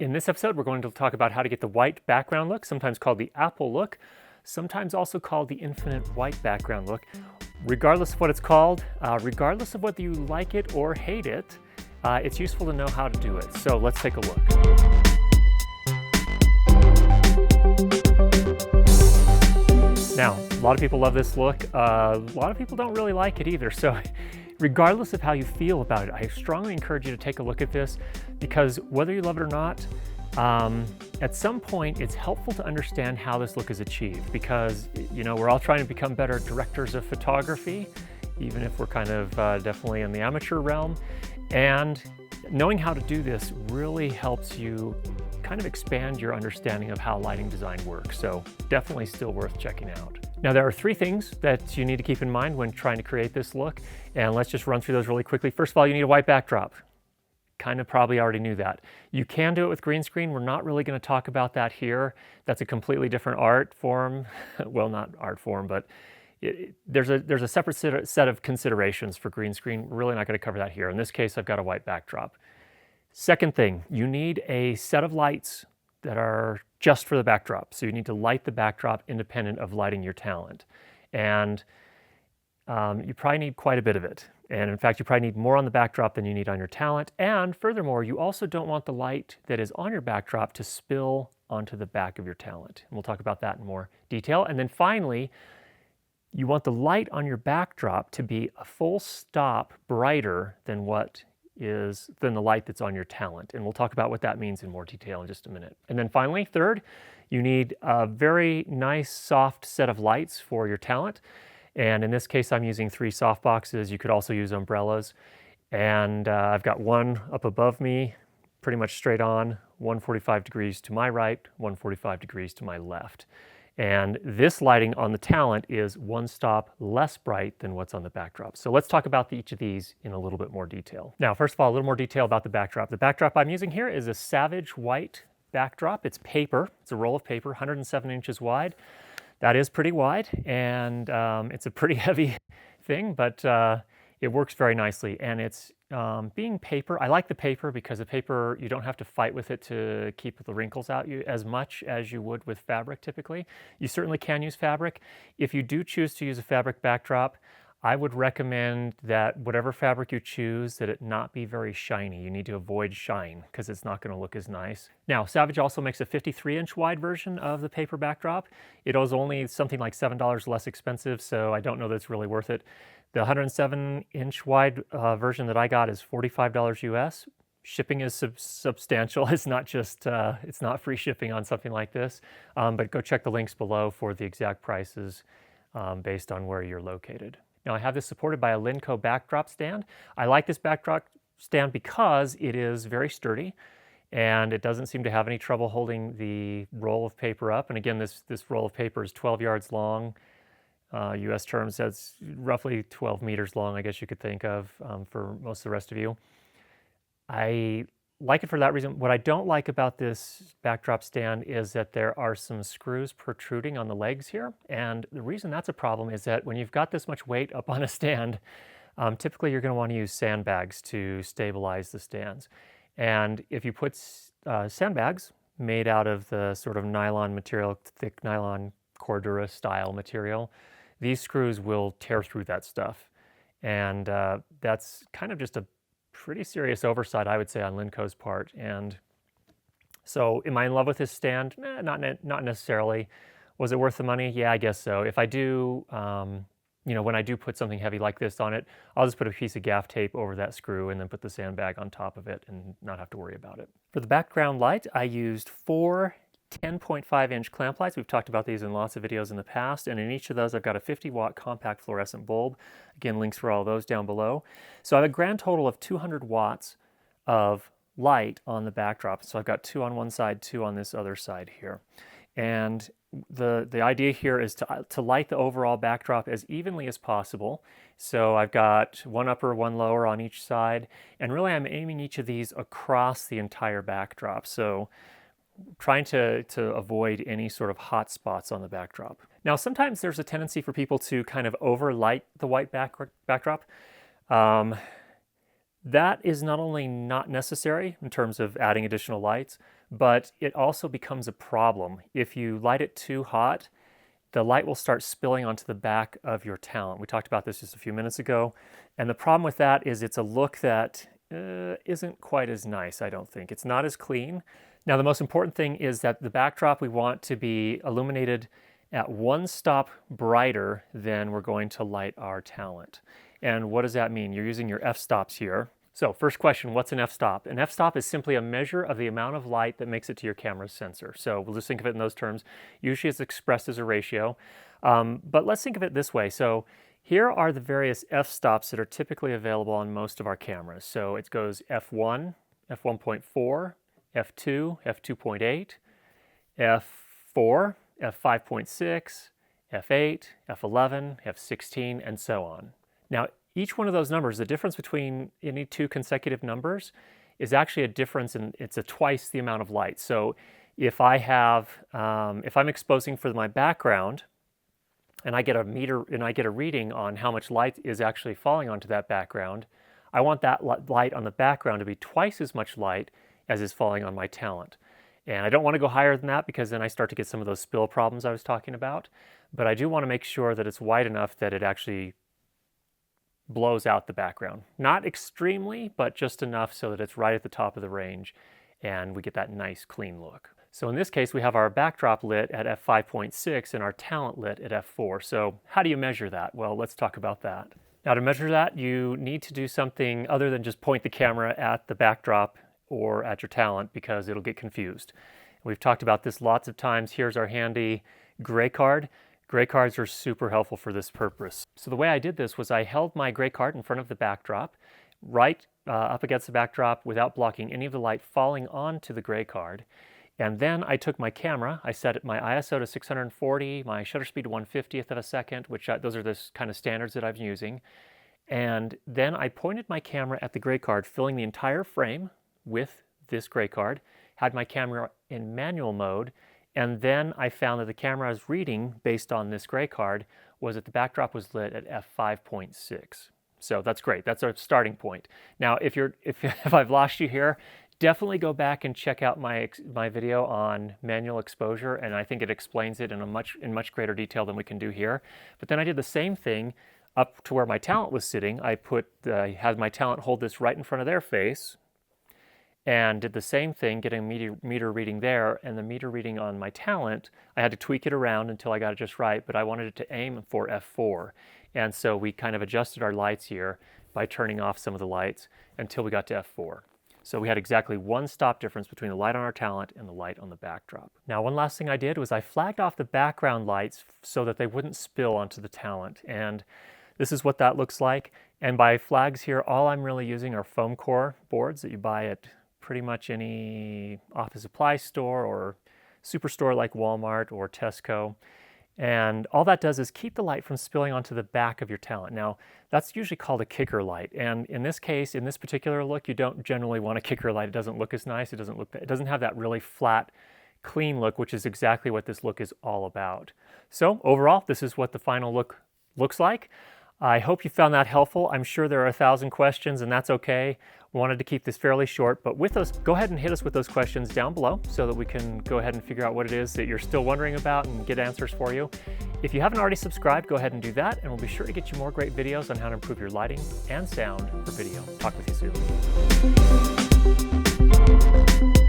In this episode, we're going to talk about how to get the white background look, sometimes called the apple look, sometimes also called the infinite white background look. Regardless of what it's called, regardless of whether you like it or hate it, it's useful to know how to do it. So let's take a look. Now, a lot of people love this look. A lot of people don't really like it either. So regardless of how you feel about it, I strongly encourage you to take a look at this, because whether you love it or not, at some point it's helpful to understand how this look is achieved, because we're all trying to become better directors of photography, even if we're kind of definitely in the amateur realm. And knowing how to do this really helps you kind of expand your understanding of how lighting design works. So definitely still worth checking out. Now, there are three things that you need to keep in mind when trying to create this look, and let's just run through those really quickly. First of all, you need a white backdrop. Kind of probably already knew that. You can do it with green screen. We're not really going to talk about that here. That's a completely different art form. Well, not art form, but there's a separate set of considerations for green screen. We're really not going to cover that here. In this case, I've got a white backdrop. Second thing, you need a set of lights that are just for the backdrop. So you need to light the backdrop independent of lighting your talent. And you probably need quite a bit of it. And in fact, you probably need more on the backdrop than you need on your talent. And furthermore, you also don't want the light that is on your backdrop to spill onto the back of your talent. And we'll talk about that in more detail. And then finally, you want the light on your backdrop to be a full stop brighter than the light that's on your talent. And we'll talk about what that means in more detail in just a minute. And then finally, third, you need a very nice soft set of lights for your talent. And in this case, I'm using 3 soft boxes. You could also use umbrellas. And I've got one up above me, pretty much straight on, 145 degrees to my right, 145 degrees to my left. And this lighting on the talent is one stop less bright than what's on the backdrop. So let's talk about each of these in a little bit more detail. Now, first of all, a little more detail about the backdrop. The backdrop I'm using here is a Savage white backdrop. It's paper. It's a roll of paper, 107 inches wide. That is pretty wide, and it's a pretty heavy thing, but it works very nicely. And it's being paper. I like the paper because the paper, you don't have to fight with it to keep the wrinkles out as much as you would with fabric typically. You certainly can use fabric. If you do choose to use a fabric backdrop, I would recommend that whatever fabric you choose, that it not be very shiny. You need to avoid shine because it's not going to look as nice. Now, Savage also makes a 53-inch wide version of the paper backdrop. It is only something like $7 less expensive, so I don't know that it's really worth it. The 107-inch wide version that I got is $45 US. Shipping is substantial. It's not just, it's not free shipping on something like this, but go check the links below for the exact prices based on where you're located. Now, I have this supported by a Linco backdrop stand. I like this backdrop stand because it is very sturdy and it doesn't seem to have any trouble holding the roll of paper up. And again, this roll of paper is 12 yards long. US terms, that's roughly 12 meters long, I guess you could think of for most of the rest of you. I like it for that reason. What I don't like about this backdrop stand is that there are some screws protruding on the legs here. And the reason that's a problem is that when you've got this much weight up on a stand, typically you're going to want to use sandbags to stabilize the stands. And if you put sandbags made out of the sort of nylon material, thick nylon Cordura style material, these screws will tear through that stuff. And that's kind of just a pretty serious oversight, I would say, on Linco's part. And so am I in love with this stand? Not necessarily. Was it worth the money? Yeah, I guess so. If I do, when I do put something heavy like this on it, I'll just put a piece of gaff tape over that screw and then put the sandbag on top of it and not have to worry about it. For the background light, I used 4 10.5-inch clamp lights. We've talked about these in lots of videos in the past, and in each of those I've got a 50-watt compact fluorescent bulb. Again, links for all those down below. So I have a grand total of 200 watts of light on the backdrop. So I've got 2 on one side, 2 on this other side here. And the idea here is to light the overall backdrop as evenly as possible. So I've got 1 upper, 1 lower on each side, and really I'm aiming each of these across the entire backdrop. So trying to avoid any sort of hot spots on the backdrop. Now, sometimes there's a tendency for people to kind of overlight the white backdrop. That is not only not necessary in terms of adding additional lights, but it also becomes a problem. If you light it too hot, the light will start spilling onto the back of your talent. We talked about this just a few minutes ago, and the problem with that is it's a look that isn't quite as nice, I don't think. It's not as clean. Now, the most important thing is that the backdrop we want to be illuminated at one stop brighter than we're going to light our talent. And what does that mean? You're using your f-stops here. So first question, what's an f-stop? An f-stop is simply a measure of the amount of light that makes it to your camera's sensor. So we'll just think of it in those terms. Usually it's expressed as a ratio. But let's think of it this way. So here are the various f-stops that are typically available on most of our cameras. So it goes f1, f1.4, f2, f2.8, f4, f5.6, f8, f11, f16, and so on. Now, each one of those numbers, the difference between any two consecutive numbers is actually a difference in, it's a twice the amount of light. So if I have, if I'm exposing for my background and I get a meter and I get a reading on how much light is actually falling onto that background, I want that light on the background to be twice as much light as is falling on my talent. And I don't want to go higher than that because then I start to get some of those spill problems I was talking about. But I do want to make sure that it's wide enough that it actually blows out the background. Not extremely, but just enough so that it's right at the top of the range and we get that nice clean look. So in this case, we have our backdrop lit at f5.6 and our talent lit at f4. So how do you measure that? Well, let's talk about that. Now to measure that, you need to do something other than just point the camera at the backdrop or at your talent because it'll get confused. We've talked about this lots of times. Here's our handy gray card. Gray cards are super helpful for this purpose. So the way I did this was I held my gray card in front of the backdrop, right up against the backdrop without blocking any of the light falling onto the gray card. And then I took my camera, I set my ISO to 640, my shutter speed to 1/50th of a second, which those are the kind of standards that I'm using. And then I pointed my camera at the gray card, filling the entire frame with this gray card, had my camera in manual mode, and then I found that the camera's reading based on this gray card was that the backdrop was lit at f5.6. So that's great. That's our starting point. Now, if I've lost you here, definitely go back and check out my video on manual exposure, and I think it explains it in much greater detail than we can do here. But then I did the same thing up to where my talent was sitting. I had my talent hold this right in front of their face, and did the same thing, getting a meter reading there, and the meter reading on my talent, I had to tweak it around until I got it just right, but I wanted it to aim for f4. And so we kind of adjusted our lights here by turning off some of the lights until we got to f4. So we had exactly one stop difference between the light on our talent and the light on the backdrop. Now, one last thing I did was I flagged off the background lights so that they wouldn't spill onto the talent. And this is what that looks like. And by flags here, all I'm really using are foam core boards that you buy at pretty much any office supply store or superstore like Walmart or Tesco. And all that does is keep the light from spilling onto the back of your talent. Now, that's usually called a kicker light. And in this case, in this particular look, you don't generally want a kicker light. It doesn't look as nice. It doesn't have that really flat, clean look, which is exactly what this look is all about. So overall, this is what the final look looks like. I hope you found that helpful. I'm sure there are 1,000 questions, and that's okay. Wanted to keep this fairly short, but with those, go ahead and hit us with those questions down below so that we can go ahead and figure out what it is that you're still wondering about and get answers for you. If you haven't already subscribed, go ahead and do that, and we'll be sure to get you more great videos on how to improve your lighting and sound for video. Talk with you soon.